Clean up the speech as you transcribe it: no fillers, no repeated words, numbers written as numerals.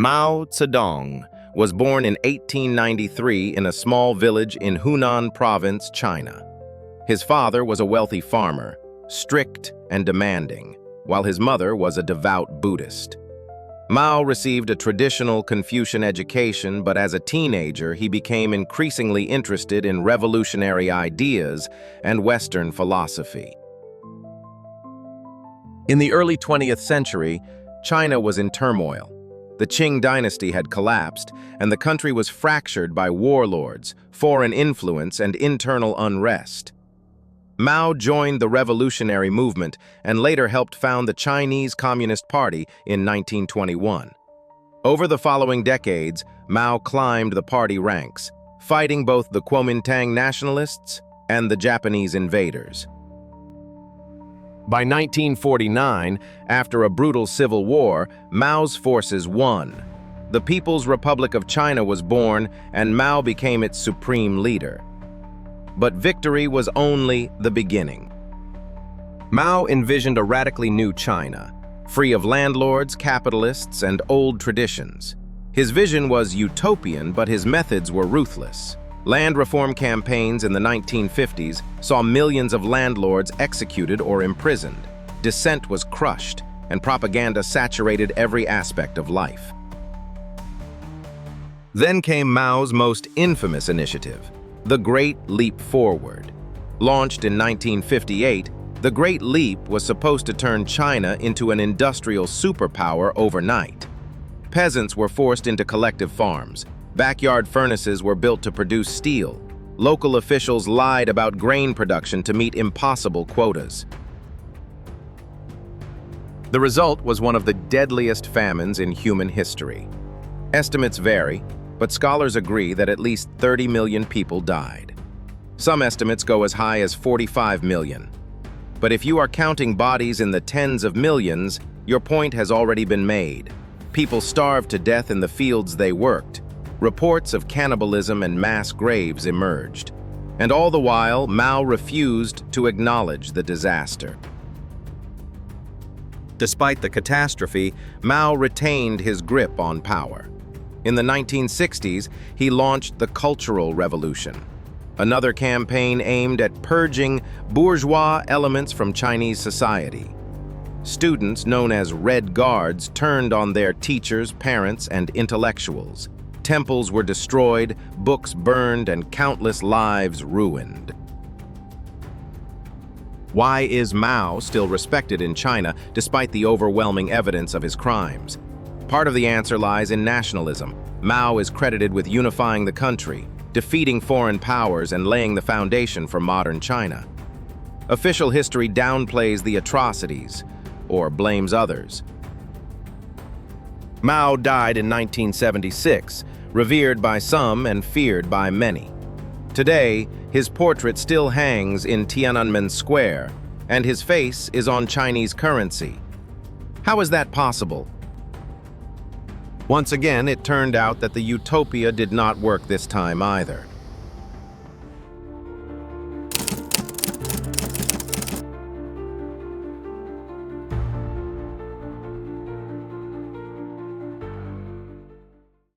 Mao Zedong was born in 1893 in a small village in Hunan province, China. His father was a wealthy farmer, strict and demanding, while his mother was a devout Buddhist. Mao received a traditional Confucian education, but as a teenager he became increasingly interested in revolutionary ideas and Western philosophy. In the early 20th century, China was in turmoil. The Qing dynasty had collapsed, and the country was fractured by warlords, foreign influence, and internal unrest. Mao joined the revolutionary movement and later helped found the Chinese Communist Party in 1921. Over the following decades, Mao climbed the party ranks, fighting both the Kuomintang nationalists and the Japanese invaders. By 1949, after a brutal civil war, Mao's forces won. The People's Republic of China was born, and Mao became its supreme leader. But victory was only the beginning. Mao envisioned a radically new China, free of landlords, capitalists, and old traditions. His vision was utopian, but his methods were ruthless. Land reform campaigns in the 1950s saw millions of landlords executed or imprisoned. Dissent was crushed, and propaganda saturated every aspect of life. Then came Mao's most infamous initiative, the Great Leap Forward. Launched in 1958, the Great Leap was supposed to turn China into an industrial superpower overnight. Peasants were forced into collective farms. Backyard furnaces were built to produce steel. Local officials lied about grain production to meet impossible quotas. The result was one of the deadliest famines in human history. Estimates vary, but scholars agree that at least 30 million people died. Some estimates go as high as 45 million. But if you are counting bodies in the tens of millions, your point has already been made. People starved to death in the fields they worked. Reports of cannibalism and mass graves emerged. And all the while, Mao refused to acknowledge the disaster. Despite the catastrophe, Mao retained his grip on power. In the 1960s, he launched the Cultural Revolution, another campaign aimed at purging bourgeois elements from Chinese society. Students, known as Red Guards, turned on their teachers, parents, and intellectuals. Temples were destroyed, books burned, and countless lives ruined. Why is Mao still respected in China despite the overwhelming evidence of his crimes? Part of the answer lies in nationalism. Mao is credited with unifying the country, defeating foreign powers, and laying the foundation for modern China. Official history downplays the atrocities, or blames others. Mao died in 1976, revered by some and feared by many. Today, his portrait still hangs in Tiananmen Square, and his face is on Chinese currency. How is that possible? Once again, it turned out that the utopia did not work this time either.